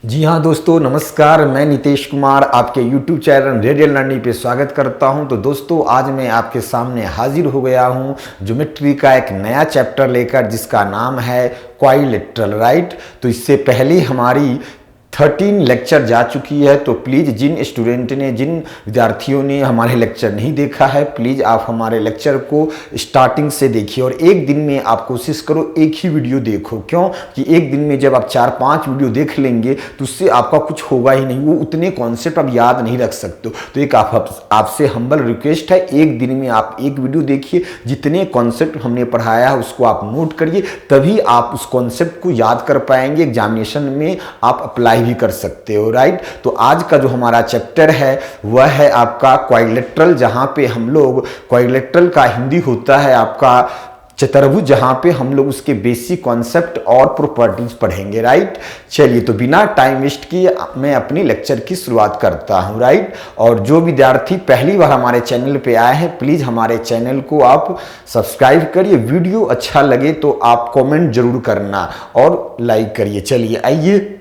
जी हाँ दोस्तों, नमस्कार। मैं नीतीश कुमार आपके YouTube चैनल रेडियल लर्निंग पे स्वागत करता हूं। तो दोस्तों, आज मैं आपके सामने हाजिर हो गया हूं ज्योमेट्री का एक नया चैप्टर लेकर, जिसका नाम है क्वाड्रिलेटरल, राइट। तो इससे पहले हमारी 13 लेक्चर जा चुकी है। तो प्लीज़ जिन स्टूडेंट ने, जिन विद्यार्थियों ने हमारे लेक्चर नहीं देखा है, प्लीज़ आप हमारे लेक्चर को स्टार्टिंग से देखिए और एक दिन में आप कोशिश करो एक ही वीडियो देखो। क्यों कि एक दिन में जब आप 4-5 वीडियो देख लेंगे तो उससे आपका कुछ होगा ही नहीं, वो उतने कॉन्सेप्ट आप याद नहीं रख सकते। तो एक आपसे हम्बल रिक्वेस्ट है, एक दिन में आप एक वीडियो देखिए, जितने कॉन्सेप्ट हमने पढ़ाया है उसको आप नोट करिए, तभी आप उस कॉन्सेप्ट को याद कर पाएंगे। एग्जामिनेशन में आप अप्लाई भी कर सकते हो, राइट। तो आज का जो हमारा चैप्टर है वह है आपका क्वाड्रिलेटरल, जहां पे हम लोग क्वाड्रिलेटरल का हिंदी होता है आपका चतुर्भुज, जहां पे हम लोग उसके बेसिक कॉन्सेप्ट और प्रॉपर्टीज पढ़ेंगे, राइट। चलिए, तो बिना टाइम वेस्ट किए मैं अपनी लेक्चर की शुरुआत करता हूं, राइट। और जो विद्यार्थी पहली बार हमारे चैनल पे आए हैं, प्लीज हमारे चैनल को आप सब्सक्राइब करिए। वीडियो अच्छा लगे तो आप कमेंट जरूर करना और लाइक करिए। चलिए आइए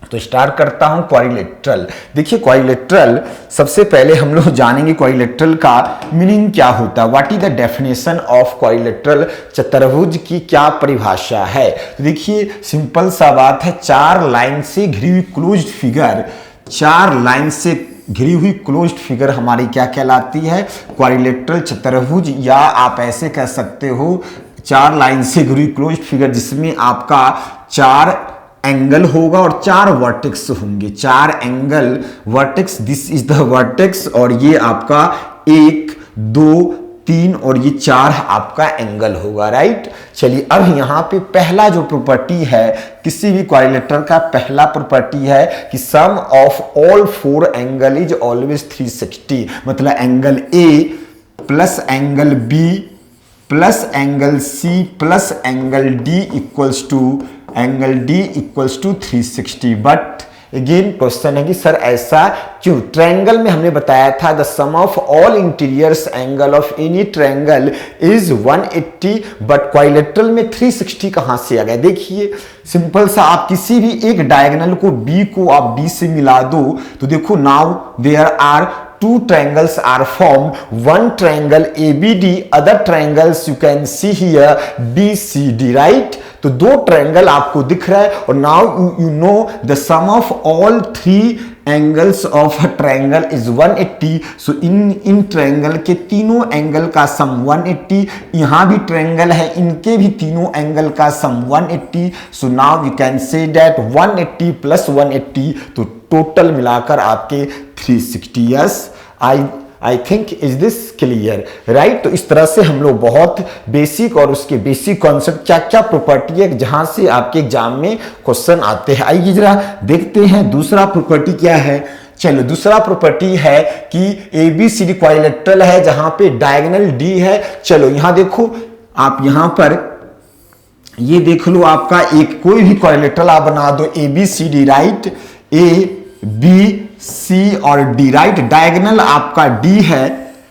तो स्टार्ट करता हूं क्वाड्रिलेटरल। देखिए, क्वाड्रिलेटरल सबसे पहले हम लोग जानेंगे क्वाड्रिलेटरल का मीनिंग क्या होता है। What is the definition of quadrilateral, चतुर्भुज की क्या परिभाषा है। तो देखिए, सिंपल सा बात है, 4 लाइन से घिरी हुई क्लोज्ड फिगर, 4 लाइन से घिरी हुई क्लोज्ड फिगर हमारी क्या कहलाती है, क्वाड्रिलेटरल चतुर्भुज। या आप ऐसे कह सकते हो 4 लाइन से घिरी हुई क्लोज्ड फिगर जिसमें आपका 4 एंगल होगा और 4 वर्टेक्स होंगे। 4 angle vertex, this is the vertex, और ये आपका 1 2 3 और ये 4 आपका एंगल होगा, राइट। चलिए, अब यहां पे पहला जो प्रॉपर्टी है किसी भी क्वाड्रिलेटरल का, पहला प्रॉपर्टी है कि sum of all 4 angle is always 360। मतलब angle A plus angle B plus angle C plus angle D equals to angle D equals to 360। But again question है कि सर ऐसा क्यों। ट्रायंगल में हमने बताया था the sum of all interiors angle of any triangle is 180, but quadrilateral में 360 कहां से आ गया। देखिए, सिंपल सा, आप किसी भी एक डायगोनल को बी को आप डी से मिला दो तो देखो, now there are 2 triangles are formed, one triangle ABD, other triangles you can see here BCD, right। तो 2 ट्रायंगल आपको दिख रहा है और now you know the sum of all 3 angles of a triangle is 180। So in triangle के तीनों angle का sum 180, यहां भी ट्रायंगल है, इनके भी तीनों एंगल का sum 180। So now we can say that 180 plus 180, तो टोटल मिलाकर आपके 360 years. I think is this clear, right. तो इस तरह से हम लोग बहुत बेसिक और उसके बेसिक कॉन्सेप्ट, क्या क्या प्रॉपर्टी है जहां से आपके एग्जाम में क्वेश्चन आते हैं। आइए जरा देखते हैं दूसरा प्रॉपर्टी क्या है। चलो, दूसरा प्रॉपर्टी है कि ABCD क्वाड्रिलेटरल है जहां पे डायगोनल D है। चलो यहां देखो, आप यहां पर ये देख लो, आपका एक कोई भी क्वाड्रिलेटरल आप बना दो, ABCD, राइट। ABC और D, राइट। डायगोनल आपका D है,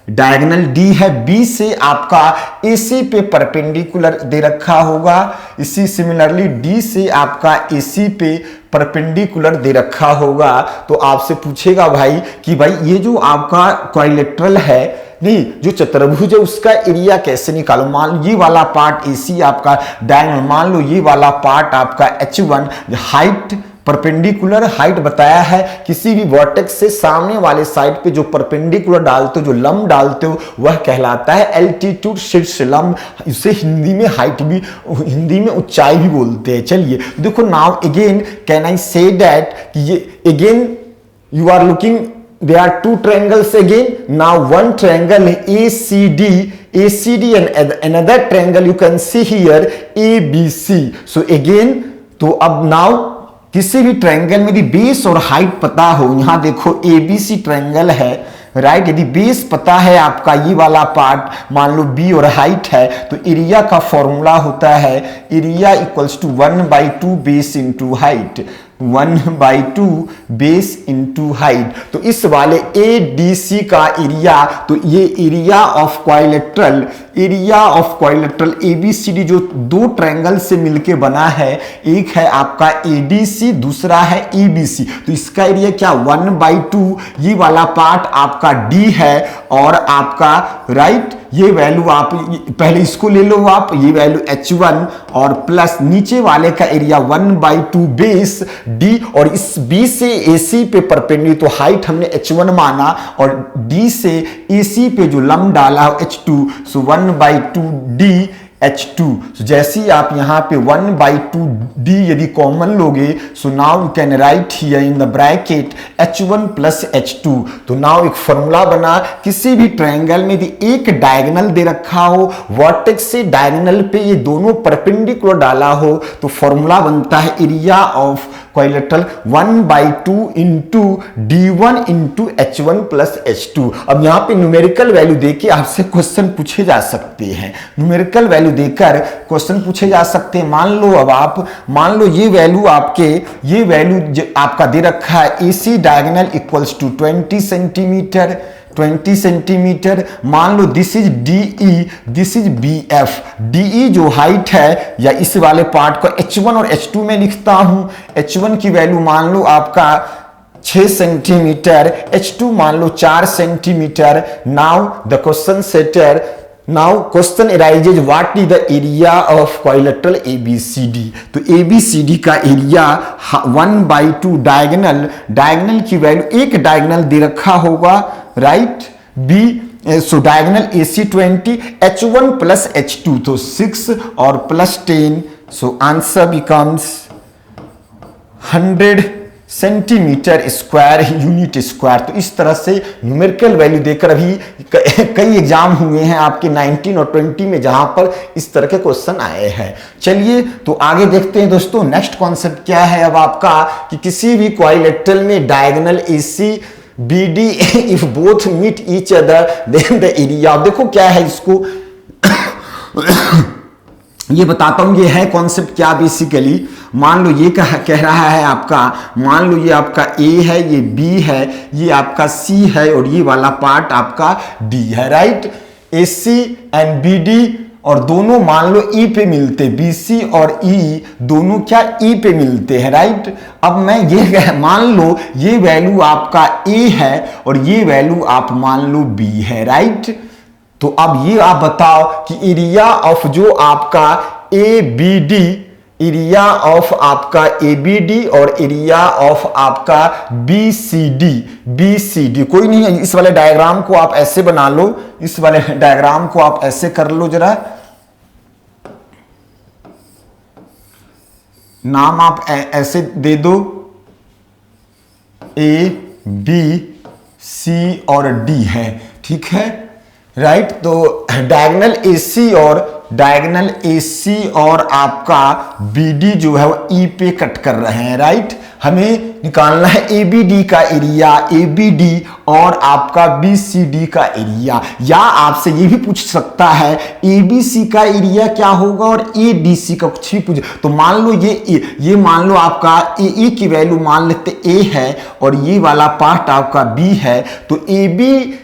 डायगोनल D है, B से आपका AC पे परपेंडिकुलर दे रखा होगा। इसी सिमिलरली D से आपका AC पे परपेंडिकुलर दे रखा होगा। तो आपसे पूछेगा भाई कि भाई ये जो आपका क्वाड्रिलेटरल है, नहीं जो चतुर्भुज है, उसका एरिया कैसे निकालो। मान लो ये वाला पार्ट AC आपका डायगोनल, मान लो ये वाला पार्ट आपका H1, हाइट परपेंडिकुलर हाइट बताया है, किसी भी वर्टेक्स से सामने वाले साइड पे जो परपेंडिकुलर डालते हो, जो लंब डालते हो, वह कहलाता है एल्टीट्यूड, शीर्ष लंब। इसे हिंदी में हाइट भी, हिंदी में ऊंचाई भी बोलते हैं। चलिए देखो, नाउ अगेन कैन आई से दैट कि ये again you are looking, there are 2 triangles again। now one triangle ACD and another triangle you can see here ABC। so again, तो अब now किसी भी ट्रायंगल में यदि बेस और हाइट पता हो, यहां देखो ABC ट्रायंगल है, राइट। यदि बेस पता है आपका ये वाला पार्ट, मान लो B और हाइट है, तो एरिया का फॉर्मूला होता है area equals to 1/2 base into height. 1/2 base into height. तो इस वाले ADC का एरिया, तो ये एरिया ऑफ क्वाड्रिलेटरल, ABCD जो दो ट्रायंगल से मिलके बना है, एक है आपका ADC, दूसरा है ABC। तो इसका एरिया क्या 1/2, ये वाला पार्ट आपका D है और आपका राइट ये वैल्यू आप पहले इसको ले लो आप, ये वैल्यू H1 और प्लस नीचे वाले का एरिया 1/2 बेस D, और इस B से AC पे परपेंडिकुलर, तो हाइट हमने H1 माना और D से AC पे जो लंब डाला H2, सो 1/2 D H2। so, जैसे ही आप यहाँ पे 1/2 D यदि कॉमन लोगे, so now you can write here in the bracket H1 plus H2। तो नाउ एक फॉर्मूला बना, किसी भी ट्रायंगल में यदि एक डायगोनल दे रखा हो, वर्टेक्स से डायगोनल पे ये दोनों परपेंडिकुलर डाला हो, तो फॉर्मूला बनता है area of quadrilateral 1/2 into D1 into H1 plus H2। अब यहाँ पे न्यूमेरिकल वैल्यू देके आपसे क्वेश्चन पूछे जा सकते हैं, न्यूमेरिकल वैल्यू देकर क्वेश्चन पूछे जा सकते हैं। मान लो अब आप मान लो ये वैल्यू आपका दे रखा है AC diagonal equals to 20 centimetre. मान लो this is DE, this is BF। DE जो हाइट है, या इस वाले पार्ट को H1 और H2 में लिखता हूं। H1 की वैल्यू मान लो आपका 6 सेंटीमीटर, H2 मान लो 4 centimetre. Now the question setter, now question arises what is the area of quadrilateral ABCD। तो ABCD का एरिया 1/2 डायगोनल की वैल्यू, एक डायगोनल दे रखा होगा right B, so diagonal AC 20, H1 plus H2 तो 6 और plus 10, so answer becomes 100 centimetre square unit square. तो इस तरह से न्यूमेरिकल वैल्यू देकर अभी कई एग्जाम हुए हैं आपके 19 और 20 में, जहां पर इस तरह के क्वेश्चन आए हैं। चलिए तो आगे देखते हैं दोस्तों, नेक्स्ट कॉन्सेप्ट क्या है अब आपका, कि किसी भी क्वाड्रिलेटरल में diagonal AC BD if both meet each other then the area. देखो क्या है इसको ये बताता हूं, ये है कॉन्सेप्ट क्या बेसिकली। मान लो ये कह रहा है आपका, मान लो ये आपका A है, ये B है, ये आपका C है और ये वाला पार्ट आपका D है राइट। AC एंड BD और दोनों मान लो E पे मिलते, BC और E दोनों क्या E पे मिलते हैं राइट। अब मैं ये मान लो ये वैल्यू आपका A है और ये वैल्यू आप मान लो B है राइट। तो अब ये आप बताओ कि एरिया ऑफ जो आपका ABD, एरिया ऑफ आपका ABD और एरिया ऑफ आपका BCD कोई नहीं है। इस वाले डायग्राम को आप ऐसे बना लो, इस वाले डायग्राम को आप ऐसे कर लो जरा, नाम आप ऐसे दे दो A B C और D है, ठीक है राइट। तो डायगोनल AC और आपका BD जो है वो E पे कट कर रहे हैं राइट। हमें निकालना है ABD का एरिया, ABD और आपका BCD का एरिया। या आपसे ये भी पूछ सकता है ABC का एरिया क्या होगा और ADC का, कुछ भी पूछ। तो मान लो ये मान लो आपका A की वैल्यू मान लेते A है और ये वाला पार्ट आपका B है। तो ABD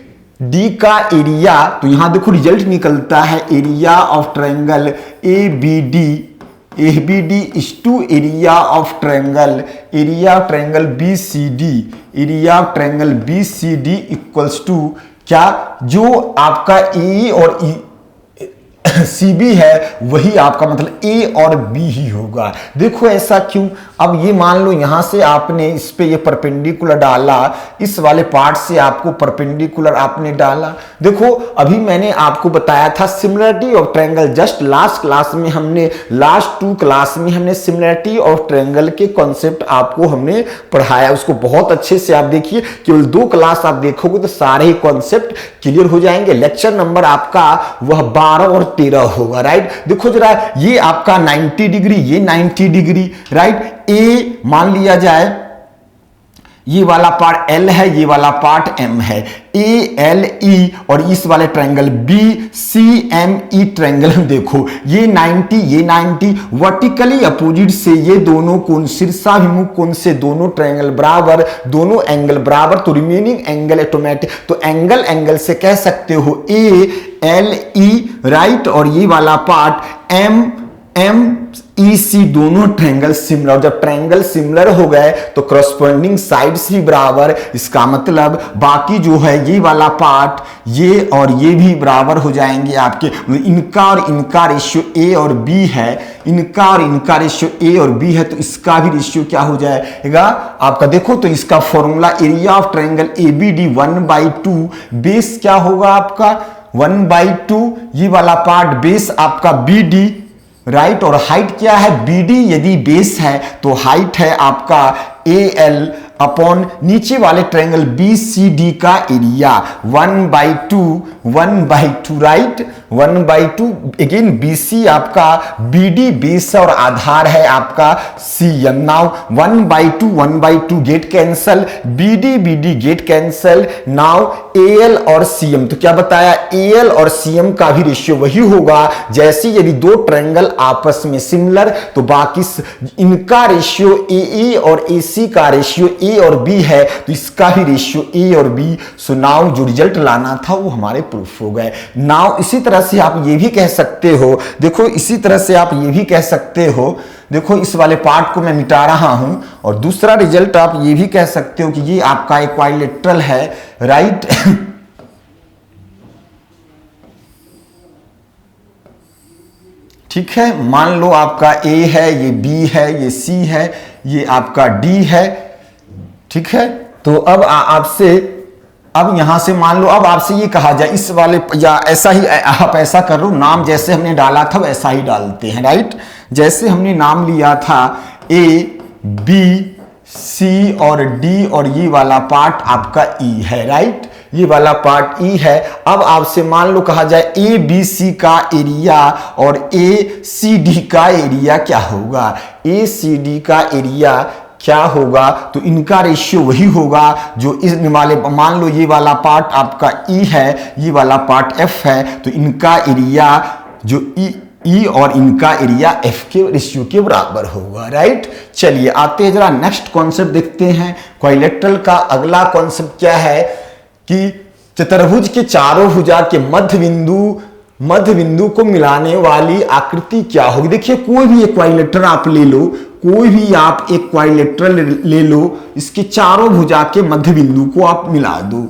का एरिया, तो यहां देखो रिजल्ट निकलता है area of triangle ABD is two area of triangle BCD equals to क्या, जो आपका A और CB है वही आपका मतलब A और B ही होगा। देखो ऐसा क्यों, अब ये मान लो यहां से आपने इस पे ये परपेंडिकुलर डाला, इस वाले पार्ट से आपको परपेंडिकुलर आपने डाला। देखो अभी मैंने आपको बताया था similarity of triangle, just last two class में हमने सिमिलरिटी ऑफ ट्रायंगल के कॉन्सेप्ट आपको हमने पढ़ाया, उसको बहुत अच्छे से आप देखिए। केवल 2 क्लास आप देखोगे तो सारे ही कॉन्सेप्ट क्लियर हो जाएंगे। लेक्चर नंबर आपका वह 12 और 13 होगा राइट। देखो जरा, ये आपका 90 डिग्री, ये 90 डिग्री राइट। ए मान लिया जाए ये वाला पार्ट L है, ये वाला पार्ट M है। ALE और इस वाले ट्रायंगल BCME ट्रायंगल देखो, ये 90 ये 90, वर्टिकली अपोजिट से ये दोनों कोण, शीर्षाभिमुख कोण से दोनों ट्रायंगल बराबर, दोनों एंगल बराबर, तो रिमेनिंग एंगल ऑटोमेटिक, तो एंगल से कह सकते हो ALE, राइट। और ये वाला पार्ट MEC, दोनों ट्रायंगल सिमिलर, और जब ट्रायंगल सिमिलर हो गए तो करस्पॉन्डिंग साइड्स भी बराबर, इसका मतलब बाकी जो है ये वाला पार्ट, ये और ये भी बराबर हो जाएंगे आपके, इनका और इनका रेशियो A और B है, इनका और इनका रेशियो A और B है, तो इसका भी रेशियो क्या हो जाएगा आपका, देखो तो इसका formula area of triangle ABD 1/2, base क्या होगा आपका 1/2, ये वाला पार्ट बेस आपका BD, राइट। और हाइट क्या है BD, यदि बेस है तो हाइट है आपका AL अपॉन नीचे वाले ट्रायंगल BCD का एरिया 1/2, राइट, 1/2। अगेन BC आपका BD बेस और आधार है आपका CM। Now 1/2 get cancel, BD get cancel. Now AL और CM, तो क्या बताया, AL और CM का भी रेशियो वही होगा जैसे यदि दो ट्रायंगल आपस में सिमिलर, तो बाकी इनका रेशियो AE और AC का रेशियो A और B है, तो इसका भी रेशियो A और B। सो नाउ जो रिजल्ट लाना था वो हमारे प्रूफ हो गए। नाउ इसी तरह से आप ये भी कह सकते हो, देखो इसी तरह से आप ये भी कह सकते हो, देखो इस वाले पार्ट को मैं मिटा रहा हूं, और दूसरा रिजल्ट आप ये भी कह सकते हो कि ये आपका इक्विलैटरल है, राइट। ठीक है, मान लो आपका A है, ये B है, ये C है, ये आपका D है, ठीक है। तो अब आपसे, अब यहां से मान लो, अब आपसे ये कहा जाए इस वाले, या ऐसा ही आप ऐसा कर लो, नाम जैसे हमने डाला था वैसा ही डालते हैं, राइट। जैसे हमने नाम लिया था A B C और D, और ये वाला पार्ट आपका E है, राइट, ये वाला पार्ट E है। अब आपसे मान लो कहा जाए ABC का एरिया और ACD का एरिया क्या होगा, ACD का एरिया क्या होगा, तो इनका रेशियो वही होगा जो इस वाले, मान लो ये वाला पार्ट आपका E है, ये वाला पार्ट F है, तो इनका एरिया जो E और इनका एरिया F के रेशियो के बराबर होगा, राइट। चलिए आते हैं जरा नेक्स्ट कॉन्सेप्ट देखते हैं। इक्विलैटरल का अगला कॉन्सेप्ट क्या है कि चतुर्भुज के चारों भुजा के मध्य बिंदु को मिलाने वाली आकृति क्या होगी। देखिए कोई भी इक्विलैटरल आप ले लो, कोई भी आप एक इक्विलैटरल ले लो, इसके चारों भुजा के मध्य बिंदु को आप मिला दो,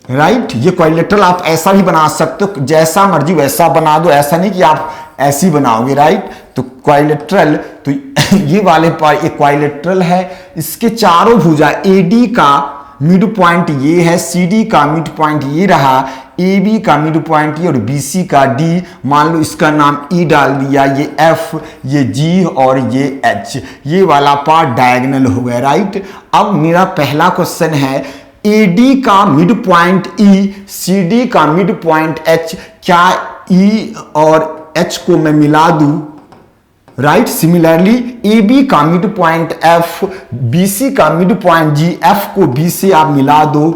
राइट। ये इक्विलैटरल आप ऐसा भी बना सकते हो, जैसा मर्जी वैसा बना दो, ऐसा नहीं कि आप ऐसी बनाओगे, राइट। तो इक्विलैटरल, तो ये वाले पार्ट इक्विलैटरल है, इसके चारों भुजा AD का मिड पॉइंट ये है, CD का मिड पॉइंट ये रहा, AB का मिड पॉइंट ये और BC का D, मान लो इसका नाम E डाल दिया, ये F, ये G और ये H, ये वाला पार्ट डायगोनल हो गया, राइट। अब मेरा पहला क्वेश्चन है AD का मिड पॉइंट E, CD का मिड पॉइंट H, क्या E और H को मैं मिला दूं, राइट। सिमिलरली AB का मिड पॉइंट F, BC का मिड पॉइंट G, F को B से आप मिला दो,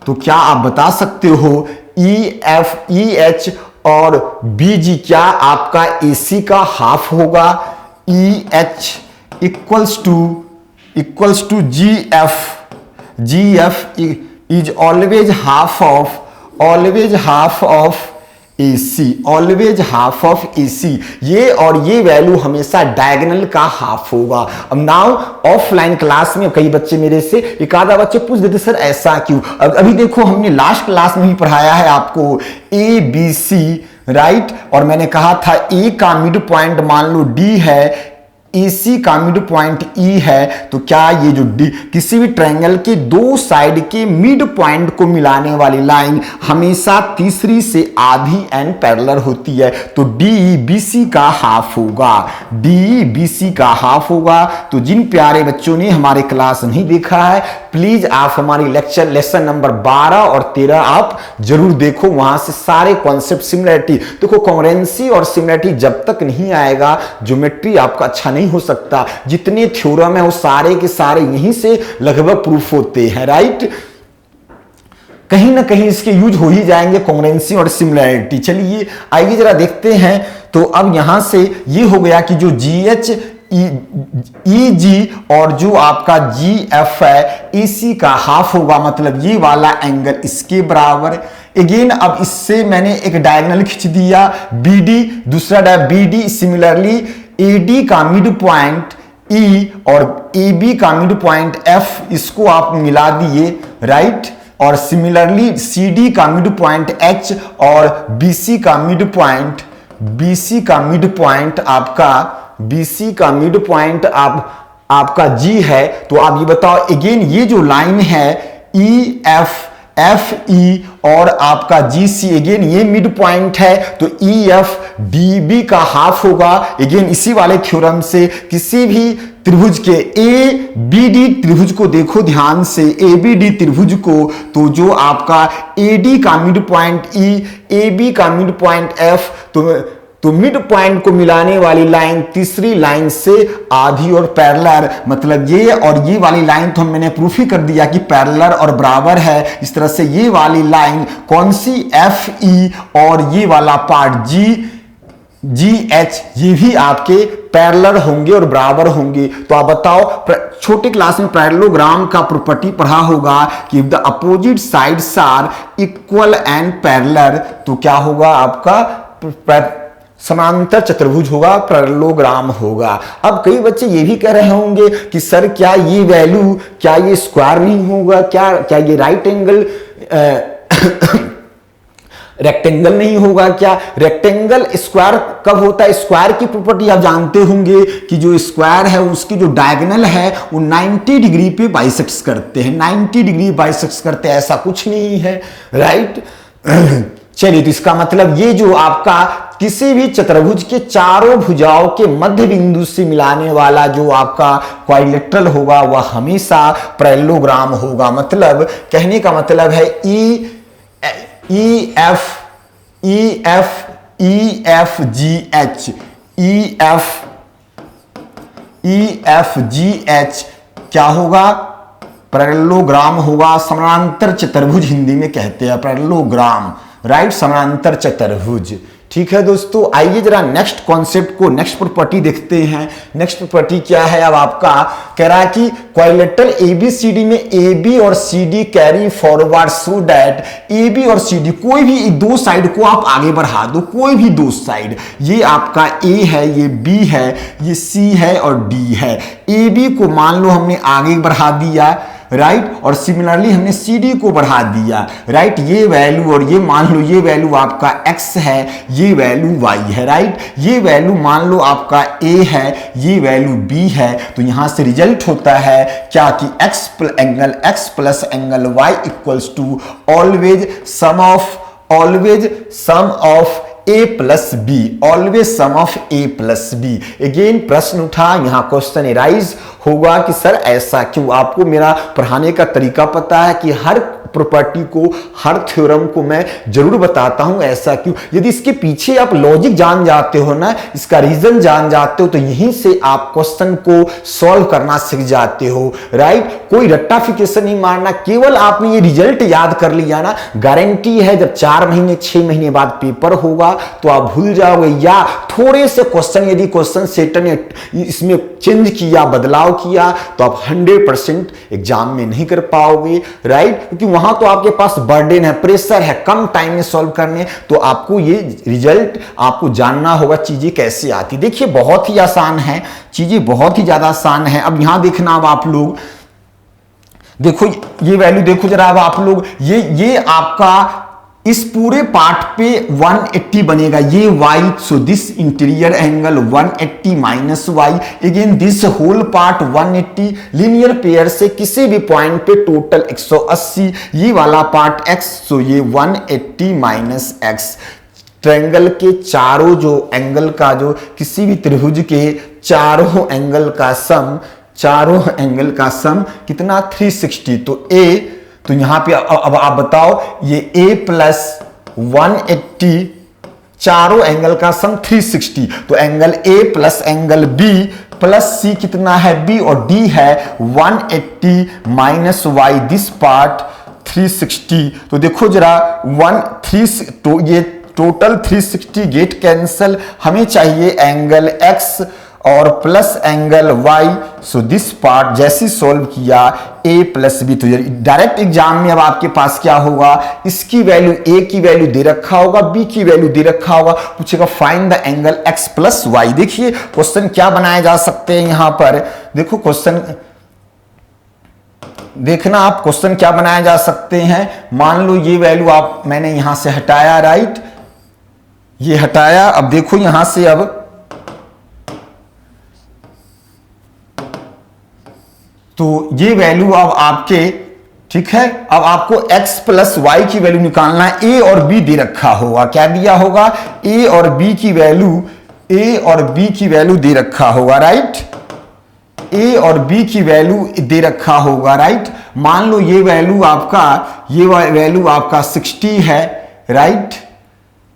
तो क्या आप बता सकते हो EF EH और BG क्या आपका AC का हाफ होगा। EH equals to GF is always half of AC, always half of AC। ये और ये वैल्यू हमेशा डायगोनल का हाफ होगा। अब नाउ ऑफलाइन क्लास में कई बच्चे मेरे से, एक आधा बच्चे पूछ देते सर ऐसा क्यों। अभी देखो हमने लास्ट क्लास में ही पढ़ाया है आपको ABC, राइट। और मैंने कहा था A का मिड पॉइंट मान लो D है, AC का मिड पॉइंट E है, तो क्या ये जो D किसी भी ट्रायंगल के दो साइड के मिड पॉइंट को मिलाने वाली लाइन हमेशा तीसरी से आधी एंड पैरेलल होती है, तो DEBC का हाफ होगा, DEBC का हाफ होगा। तो जिन प्यारे बच्चों ने हमारे क्लास नहीं देखा है प्लीज आप हमारी लेसन नंबर 12 और 13 आप जरूर देखो, वहां से सारे कॉन्सेप्ट सिमिलरिटी देखो। कॉन्ग्रुएंसी और सिमिलरिटी जब तक नहीं आएगा ज्योमेट्री आपका अच्छा नहीं हो सकता। जितने थ्योरम है वो सारे के सारे यहीं से लगभग प्रूफ होते हैं, राइट। कहीं ना कहीं इसके यूज हो ही जाएंगे कॉन्ग्रुएंसी और सिमिलरिटी। चलिए आइए जरा देखते हैं। तो अब यहां से ये हो गया कि जो GH EG और जो आपका GF है इसी का हाफ होगा, मतलब ये वाला एंगल इसके बराबर। अगेन अब इससे मैंने एक डायगोनल खींच दिया BD, दूसरा BD। सिमिलरली AD का मिड पॉइंट E और AB का मिड पॉइंट F, इसको आप मिला दिए, राइट। और सिमिलरली CD का मिड पॉइंट H और BC का मिड पॉइंट आपका G है। तो आप ये बताओ अगेन ये जो लाइन है EF FE और आपका GC, अगेन ये मिड पॉइंट है तो EF DB का हाफ होगा। अगेन इसी वाले थ्योरम से किसी भी त्रिभुज के ABD त्रिभुज को देखो ध्यान से, ABD त्रिभुज को, तो जो आपका AD का मिड पॉइंट E, AB का मिड पॉइंट F, तो मिड पॉइंट को मिलाने वाली लाइन तीसरी लाइन से आधी और पैरेलल, मतलब ये और ये वाली लाइन तो मैंने प्रूफ ही कर दिया कि पैरेलल और बराबर है। इस तरह से ये वाली लाइन कौन सी FE और ये वाला पार्ट GH ये भी आपके पैरेलल होंगे और बराबर होंगे। तो आप बताओ, छोटे क्लास में पैरेललोग्राम का प्रॉपर्टी पढ़ा होगा कि the opposite sides are equal and parallel, तो क्या होगा आपका समांतर चतुर्भुज होगा, पैरेललोग्राम होगा। अब कई बच्चे ये भी कह रहे होंगे कि सर क्या ये वैल्यू, क्या ये स्क्वायर नहीं होगा, क्या ये राइट एंगल रेक्टेंगल नहीं होगा क्या? रेक्टेंगल स्क्वायर कब होता है? स्क्वायर की प्रॉपर्टी आप जानते होंगे कि जो स्क्वायर है उसकी जो डायगोनल है वो 90 डिग्री पे बाइसेक्ट्स करते हैं, 90 डिग्री बाइसेक्ट्स करते हैं, ऐसा कुछ नहीं है, राइट। चलिए, तो इसका मतलब ये जो आपका किसी भी चतुर्भुज के चारों भुजाओं के मध्य बिंदु से मिलाने वाला जो आपका क्वाड्रिलेटरल होगा वह हमेशा पैरेललोग्राम होगा। मतलब कहने का मतलब है EFGH क्या होगा? पैरेललोग्राम होगा। समानांतर चतुर्भुज हिंदी में कहते हैं पैरेललोग्राम, राइट, समानांतर चतुर्भुज। ठीक है दोस्तों, आइए जरा नेक्स्ट कॉन्सेप्ट को, नेक्स्ट प्रॉपर्टी देखते हैं। नेक्स्ट प्रॉपर्टी क्या है? अब आपका कह रहा है कि क्वाड्रिलेटरल ABCD में AB और CD carry forward so that AB और CD कोई भी दो साइड को आप आगे बढ़ा दो, कोई भी दो साइड, ये आपका A है, ये B है, ये C है और D है। AB को मान लो हमने आगे बढ़ा दिया, राइट, और सिमिलरली हमने CD को बढ़ा दिया, राइट। ये वैल्यू और ये मान लो ये वैल्यू आपका X है, ये वैल्यू Y है, राइट। ये वैल्यू मान लो आपका A है, ये वैल्यू B है। तो यहां से रिजल्ट होता है क्या कि X plus angle Y equals to always sum of A plus B, always sum of A plus B। Again प्रश्न उठा, यहां क्वेश्चन एराइज होगा कि सर ऐसा क्यों? आपको मेरा पढ़ाने का तरीका पता है कि हर प्रॉपर्टी को, हर थ्योरम को मैं जरूर बताता हूं, ऐसा क्यों? यदि इसके पीछे आप लॉजिक जान जाते हो ना, इसका रीजन जान जाते हो, तो यहीं से आप क्वेश्चन को सॉल्व करना सीख जाते हो, राइट। कोई रट्टाफिकेशन नहीं मारना, केवल आपने ये रिजल्ट याद कर लिया ना, गारंटी है जब 4 महीने 6 महीने बाद पेपर होगा तो आप भूल जाओगे, या थोड़े से क्वेश्चन यदि क्वेश्चन सेटर ने इसमें चेंज किया, बदलाव किया, तो आप 100% एग्जाम में नहीं कर पाओगे, राइट। क्योंकि वहां तो आपके पास बर्डन है, प्रेशर है, कम टाइम में सॉल्व करने, तो आपको ये रिजल्ट आपको जानना होगा चीजें कैसे आती। देखिए बहुत ही आसान है, चीजें बहुत ही ज्यादा आसान है। अब यहां देखना, अब आप लोग देखो ये वैल्यू देखो जरा, अब आप लोग ये आपका इस पूरे पार्ट पे 180 बनेगा, ये y, so this interior angle 180 minus y, again this whole part 180, linear pair से किसी भी पॉइंट पे टोटल 180, ये वाला पार्ट x, सो ये 180 माइनस x। ट्रायंगल के चारों जो एंगल का, जो किसी भी त्रिभुज के चारों एंगल का सम, चारों एंगल का सम कितना 360। तो ए, तो यहां पे अब आप बताओ ये a प्लस 180 चारों एंगल का सम 360। तो angle a plus angle b plus c कितना है b और d है 180 माइनस y, दिस पार्ट 360। तो देखो जरा 1 तो ये टोटल 360 गेट कैंसल, हमें चाहिए एंगल x और plus angle y। So this part जैसे सॉल्व किया a प्लस b, तो डायरेक्ट एग्जाम में अब आपके पास क्या होगा, इसकी वैल्यू a की वैल्यू दे रखा होगा, b की वैल्यू दे रखा होगा, पूछेगा find the angle x plus y। देखिए क्वेश्चन क्या बनाए जा सकते हैं यहां पर, देखो क्वेश्चन देखना आप, क्वेश्चन क्या बनाया जा सकते हैं। मान लो ये वैल्यू आप मैंने यहां से हटाया, राइट, ये हटाया। अब देखो यहां से अब तो ये वैल्यू अब आपके, ठीक है, अब आपको x प्लस वाई की वैल्यू निकालना है। a और b दे रखा होगा, क्या दिया होगा, a और b की वैल्यू दे रखा होगा, राइट, a और b की वैल्यू दे रखा होगा, राइट। मान लो ये वैल्यू आपका 60 है, राइट,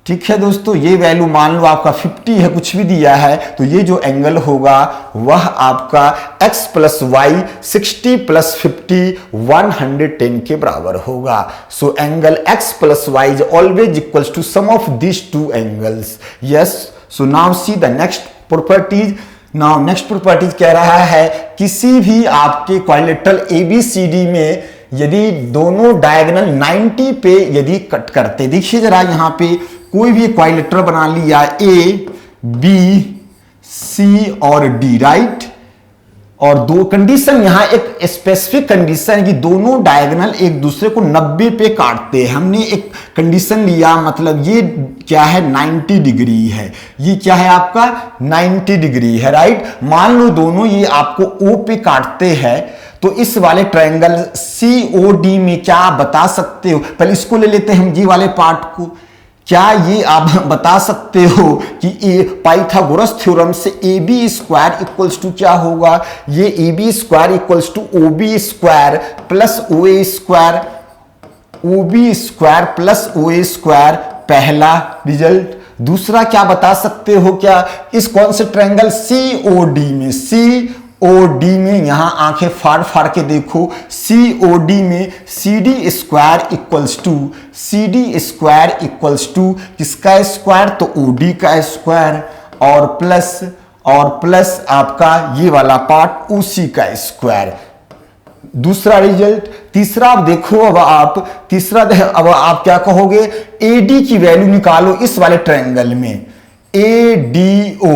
ठीक है दोस्तों, ये वैल्यू मान लो आपका 50 है, कुछ भी दिया है, तो ये जो एंगल होगा वह आपका x प्लस वाई 60 प्लस 50 110 के बराबर होगा। So angle x plus y is always equals to sum of this two angles. Yes, so now see the next properties. Now next properties कह रहा है किसी भी आपके क्वाड्रिलेटरल ABCD में यदि दोनों डायगोनल 90 पे यदि कट करते, देखिए जरा यहां पे कोई भी क्वाड्रिलेटरल बना लिया A, B, C और D, राइट, और दो कंडीशन, यहां एक स्पेसिफिक कंडीशन है कि दोनों डायगोनल एक दूसरे को 90 पे काटते हैं। हमने एक कंडीशन लिया, मतलब ये क्या है 90 डिग्री है, ये क्या है आपका 90 डिग्री है, राइट। मान लो दोनों ये आपको O पे काटते हैं, तो इस वाले ट्रायंगल COD में क्या आप बता सकते हो, पहले इसको ले लेते हैं हम जी वाले पार्ट को। क्या ये आप बता सकते हो कि पाइथागोरस थ्योरम से AB स्क्वायर इक्वल्स टू क्या होगा, ये AB square equals to OB square plus OA square, OB square plus OA square, पहला रिजल्ट। दूसरा क्या बता सकते हो, क्या इस कौन से ट्रायंगल COD में यहां आंखें फाड़ फाड़ के देखो, COD में CD स्क्वायर इक्वल्स टू किसका स्क्वायर, तो OD का स्क्वायर, और प्लस आपका ये वाला पार्ट OC का स्क्वायर। दूसरा रिजल्ट। तीसरा अब देखो, अब आप क्या कहोगे, AD की वैल्यू निकालो इस वाले ट्रायंगल में, ADO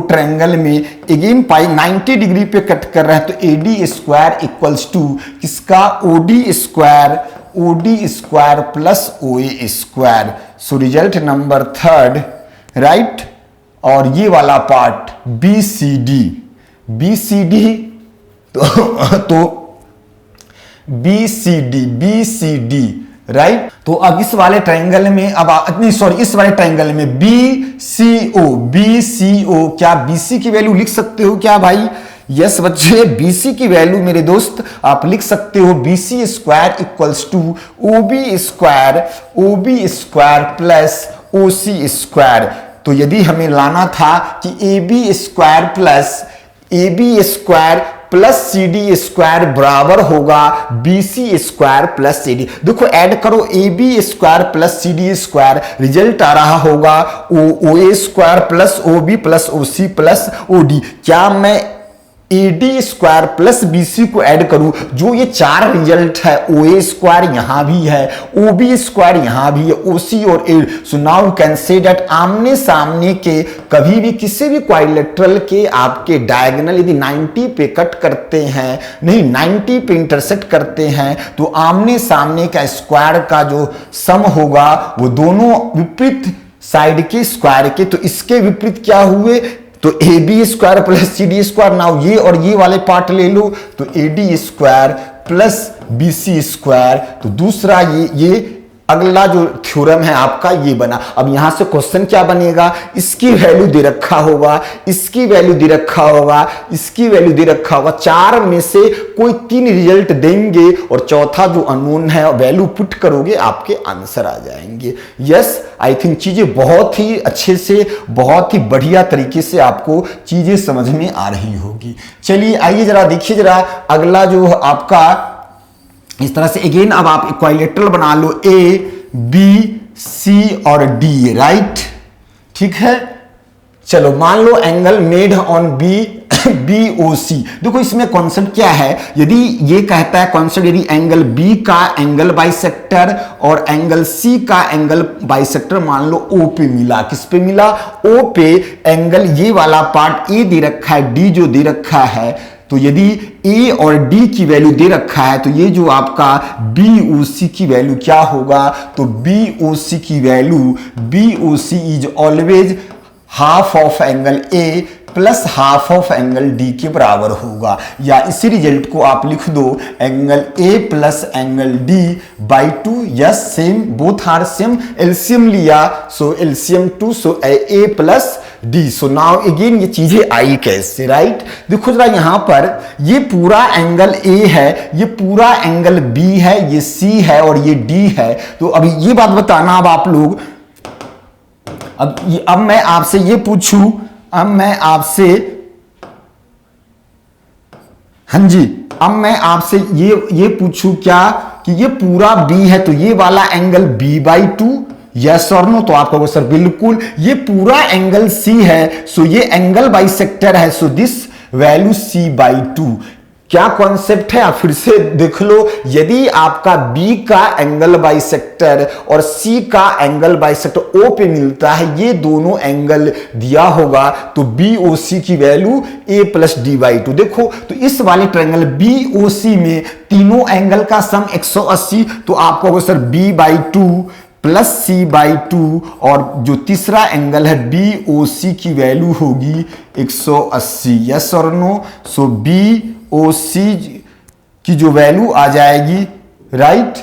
ट्रायंगल में अगेन पाई 90 डिग्री पे कट कर रहे हैं, तो AD स्क्वायर इक्वल्स टू किसका, OD square plus OA square. So result number 3, right. और ये वाला पार्ट BCD तो BCD, राइट। तो अब इस वाले ट्रायंगल में इस वाले ट्रायंगल में BCO, क्या BC की वैल्यू लिख सकते हो क्या भाई? यस बच्चे, BC की वैल्यू मेरे दोस्त आप लिख सकते हो, BC square equals to OB square plus OC square. तो यदि हमें लाना था कि AB square plus CD square बराबर होगा BC स्क्वायर प्लस CD, देखो ऐड करो AB square plus CD square, result आ रहा होगा OA square plus OB plus OC plus OD। क्या मैं AD स्क्वायर प्लस BC को ऐड करूं, जो ये चार रिजल्ट है, OA स्क्वायर यहां भी है, OB स्क्वायर यहां भी है, OC और AD। So now you can say that आमने सामने के कभी भी किसी भी क्वाड्रिलेटरल के आपके डायगोनल यदि 90 पे कट करते हैं, नहीं 90 पे इंटरसेक्ट करते हैं, तो आमने सामने का स्क्वायर का जो सम होगा वो दोनों विपरीत साइड के स्क्वायर के, तो इसके विपरीत क्या हुए, तो AB square plus CD square. Now ये और ये वाले पार्ट ले लो, तो AD square plus BC square. तो दूसरा ये अगला जो थ्योरम है आपका ये बना। अब यहां से क्वेश्चन क्या बनेगा, इसकी वैल्यू दे रखा होगा, इसकी वैल्यू दे रखा होगा, इसकी वैल्यू दे रखा होगा, चार में से कोई तीन रिजल्ट देंगे और चौथा जो अननोन है वैल्यू पुट करोगे आपके आंसर आ जाएंगे। यस, आई थिंक चीजें बहुत ही अच्छे से, बहुत ही बढ़िया तरीके से आपको चीजें समझ में आ रही होगी। चलिए आइए जरा देखिए जरा अगला जो आपका इस तरह से अगेन अब आप इक्विलैटरल बना लो, ए बी सी और डी, राइट, ठीक है। चलो मान लो angle made on B B O C. देखो इसमें कॉन्सेप्ट क्या है, यदि ये कहता है कॉन्सेप्ट, यदि एंगल बी का एंगल बाइसेक्टर और एंगल सी का एंगल बाइसेक्टर मान लो ओ पे मिला, किस पे मिला, ओ पे, एंगल ये वाला पार्ट ए दे रखा है, डी जो दे रखा है, तो यदि ए और डी की वैल्यू दे रखा है तो ये जो आपका बी ओ सी की वैल्यू क्या होगा, तो बी ओ सी की value, B O C is always half of angle A plus half of angle D के बराबर होगा। या इसी रिजल्ट को आप लिख दो angle A plus angle D by 2। Yes, same, both are same, LCM लिया सो LCM 2, so A plus D. So now again ये चीजें आई कैसे, राइट। देखो जरा यहां पर ये पूरा एंगल ए है, ये पूरा एंगल बी है, ये सी है और ये डी है। तो अभी ये बात बताना अब आप लोग, अब मैं आपसे ये पूछूं, अब मैं आपसे, हाँ जी, अब मैं आपसे ये पूछूं क्या कि ये पूरा B है तो ये वाला एंगल B/2, यस और नो, तो आप कहोगे सर बिल्कुल। ये पूरा एंगल C है, सो ये एंगल बाइसेक्टर है, सो दिस वैल्यू C/2। क्या कॉन्सेप्ट है आप फिर से देख लो, यदि आपका B का एंगल बाइसेक्टर और C का एंगल बाइसेक्टर O पे मिलता है, ये दोनों एंगल दिया होगा, तो BOC की वैल्यू A प्लस D/2। देखो तो इस वाले ट्रायंगल BOC में तीनों एंगल का सम 180, तो आप कहोगे सर B/2 प्लस C/2 और जो तीसरा एंगल है BOC की वैल्यू होगी 180। यस और नो, सो BOC की जो वैल्यू आ जाएगी, राइट।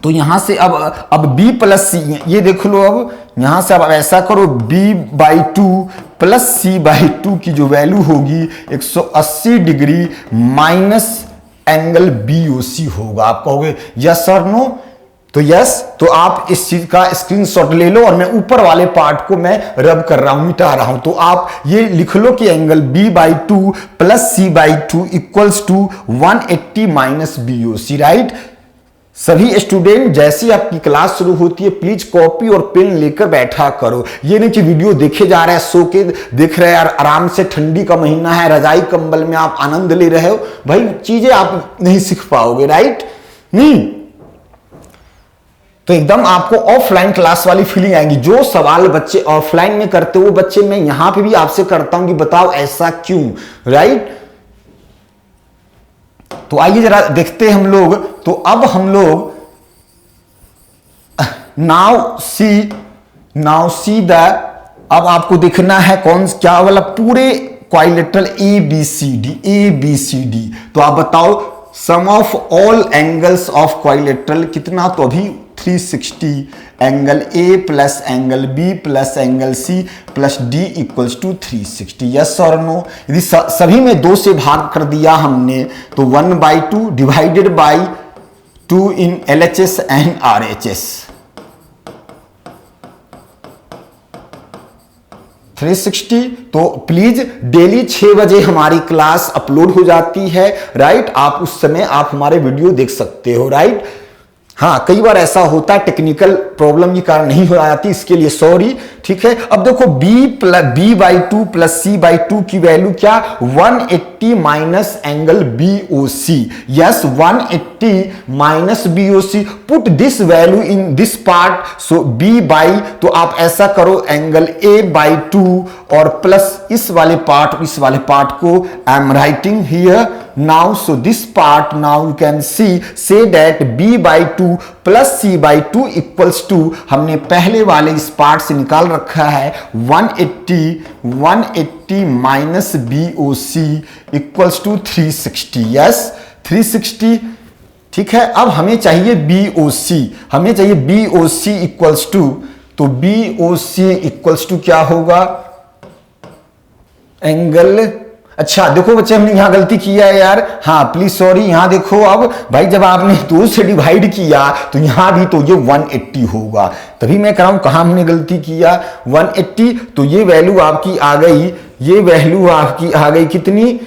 तो यहां से अब B प्लस C, ये देख लो, अब यहां से अब ऐसा करो B/2 प्लस C/2 की जो वैल्यू होगी 180 डिग्री माइनस एंगल BOC होगा। आप कहोगे यस और नो, तो यस, तो आप इस चीज का स्क्रीनशॉट ले लो और मैं ऊपर वाले पार्ट को मैं रब कर रहा हूं, मिटा रहा हूं। तो आप ये लिख लो कि एंगल B/2 प्लस C/2 equals to 180 minus BOC, right. सभी स्टूडेंट जैसी आपकी क्लास शुरू होती है प्लीज कॉपी और पेन लेकर बैठा करो। ये नहीं कि वीडियो देखे जा रहे हैं, सो के देख रहे हैं, आराम से, ठंडी का महीना है, रजाई कंबल में आप आनंद ले रहे हो, भाई चीजें आप नहीं सीख पाओगे, राइट। नहीं तो एकदम आपको ऑफलाइन क्लास वाली फीलिंग आएगी। जो सवाल बच्चे ऑफलाइन में करते वो बच्चे मैं यहां पे भी आपसे करता हूं कि बताओ ऐसा क्यों, राइट। तो आइए जरा देखते हैं हम लोग। तो अब हम लोग नाउ सी द, अब आपको देखना है कौन क्या वाला, पूरे क्वाड्रिलेटरल ABCD। तो आप बताओ sum of all angles of quadrilateral कितना, तो अभी 360, angle A plus angle B plus angle C plus D equals to 360। Yes और नो, यदि सभी में 2 से भाग कर दिया हमने तो 1/2 divided by 2 in LHS and RHS, 360। तो प्लीज डेली 6 बजे हमारी क्लास अपलोड हो जाती है, राइट। आप उस समय आप हमारे वीडियो देख सकते हो, राइट। हाँ, कई बार ऐसा होता है टेक्निकल प्रॉब्लम के कारण नहीं हो जाती, इसके लिए सॉरी, ठीक है। अब देखो B/2 प्लस C/2 की वैल्यू क्या, 180 minus angle BOC। Yes, 180 minus BOC, put this value in this part, so तो आप ऐसा करो एंगल A/2 और प्लस इस वाले पार्ट को I am writing here now, so this part now you can see say that B/2 प्लस C/2 equals to, हमने पहले वाले इस पार्ट से निकाल रखा है 180 minus BOC equals to 360। Yes, 360 ठीक है। अब हमें चाहिए BOC, हमें चाहिए BOC इक्वल्स टू, तो BOC इक्वल्स टू क्या होगा, एंगल, अच्छा देखो बच्चे हमने यहां गलती किया है यार, हाँ प्लीज सॉरी, यहां देखो अब भाई जब आपने 2 से डिवाइड किया तो यहां भी तो ये 180 होगा, तभी मैं कह रहा हूं कहां हमने गलती किया, 180, तो ये वैल्यू आपकी आ गई, ये वैल्यू आपकी आ गई कितनी,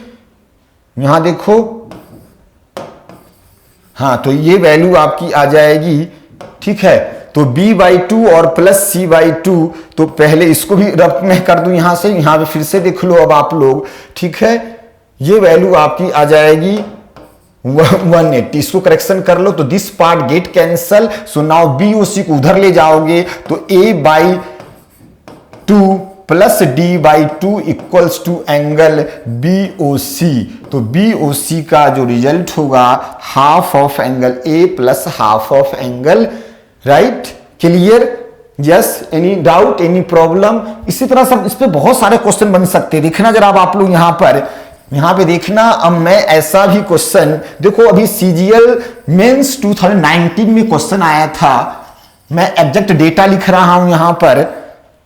यहां देखो, हाँ तो ये वैल्यू आपकी आ जाएगी, ठीक है। तो B/2 और प्लस C/2, तो पहले इसको भी रफ में कर दूं यहां से, यहां पे फिर से देख लो अब आप लोग, ठीक है। ये वैल्यू आपकी आ जाएगी 180, इसको करेक्शन कर लो, तो this part get cancel, so now BOC को उधर ले जाओगे तो A/2 plus D/2 equals to angle BOC, तो BOC का जो रिजल्ट होगा half of angle A plus half of angle, right, clear, yes, any doubt, any problem. इसी तरह सब इस पे बहुत सारे क्वेश्चन बन सकते हैं, देखना जरा आप लोग यहां पे देखना। अब मैं ऐसा भी क्वेश्चन देखो, अभी CGL मेंस 2019 में क्वेश्चन आया था, मैं एग्जैक्ट डेटा लिख रहा हूं यहां पर,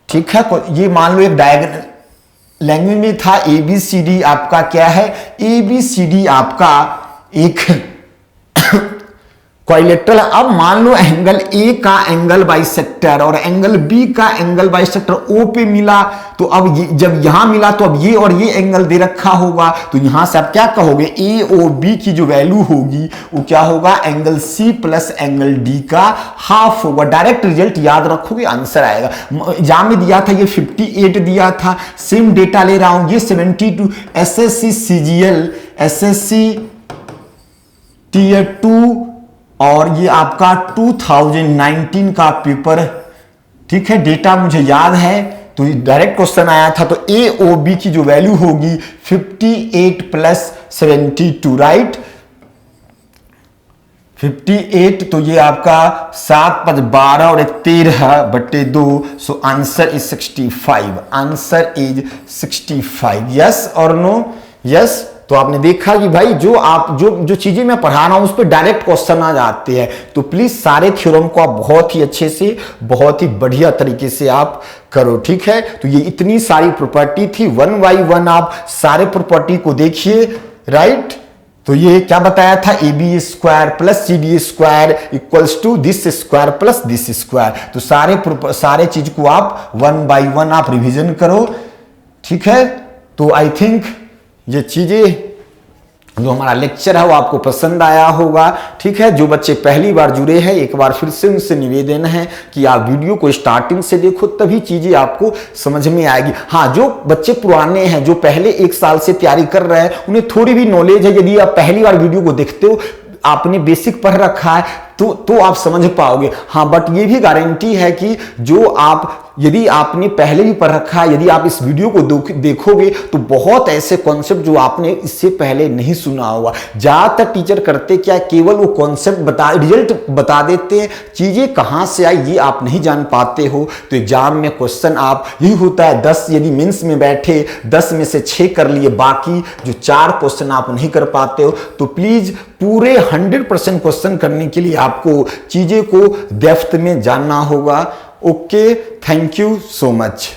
ठीक है। ये मान लो एक डायग्राम लैंग्वेज में था, ABCD आपका क्या है, ABCD आपका एक क्वाड्रिलेटरल। अब मान लो एंगल A का एंगल बाइसेक्टर और एंगल B का एंगल बाइसेक्टर O पे मिला, तो अब जब यहां मिला तो अब ये और ये एंगल दे रखा होगा, तो यहां से आप क्या कहोगे, AOB की जो वैल्यू होगी वो क्या होगा, angle C plus angle D का हाफ होगा। डायरेक्ट रिजल्ट याद रखोगे, आंसर आएगा। एग्जाम में दिया था ये 58 दिया था, सेम डेटा ले रहा हूं, ये 72, SSC CGL SSC Tier 2 और ये आपका 2019 का पेपर, ठीक है, डेटा मुझे याद है, तो डायरेक्ट क्वेश्चन आया था। तो AOB की जो वैल्यू होगी 58 प्लस 72, राइट, 58, तो ये आपका 7 5 12 और 13/2, so answer is 65, answer is 65, yes और नो, यस। तो आपने देखा कि भाई जो चीजें मैं पढ़ा रहा हूं उस पर डायरेक्ट क्वेश्चन आ जाते हैं, तो प्लीज सारे थ्योरम को आप बहुत ही अच्छे से, बहुत ही बढ़िया तरीके से आप करो, ठीक है। तो ये इतनी सारी प्रॉपर्टी थी, 1 बाय 1 आप सारे प्रॉपर्टी को देखिए, राइट। तो ये क्या बताया था, AB² plus CD² equals to this square plus this square, तो सारे चीज को आप 1 बाय 1 आप रिविजन करो, ठीक है। तो आई थिंक ये चीजें जो हमारा लेक्चर है वो आपको पसंद आया होगा, ठीक है। जो बच्चे पहली बार जुड़े हैं, एक बार फिर से उनसे निवेदन है कि आप वीडियो को स्टार्टिंग से देखो, तभी चीजें आपको समझ में आएगी। हाँ, जो बच्चे पुराने हैं, जो पहले 1 साल से तैयारी कर रहे हैं, उन्हें थोड़ी भी नॉलेज है, यदि आप पहली बार वीडियो को देखते हो, आपने बेसिक पढ़ रखा है तो आप समझ पाओगे। हाँ, बट ये भी गारंटी है कि जो आप, यदि आपने पहले भी पढ़ रखा है, यदि आप इस वीडियो को देखोगे तो बहुत ऐसे कॉन्सेप्ट जो आपने इससे पहले नहीं सुना होगा। ज्यादातर टीचर करते क्या, केवल वो कॉन्सेप्ट रिजल्ट बता देते हैं, चीजें कहां से आई ये आप नहीं जान पाते हो। तो एग्जाम में क्वेश्चन आप यही होता है, 10 यदि मेंस में बैठे 10 में से 6 कर लिए, बाकी जो 4 क्वेश्चन आप नहीं कर पाते हो, तो प्लीज पूरे 100% क्वेश्चन करने के लिए आपको चीजें को डेप्थ में जानना होगा। Okay, thank you so much.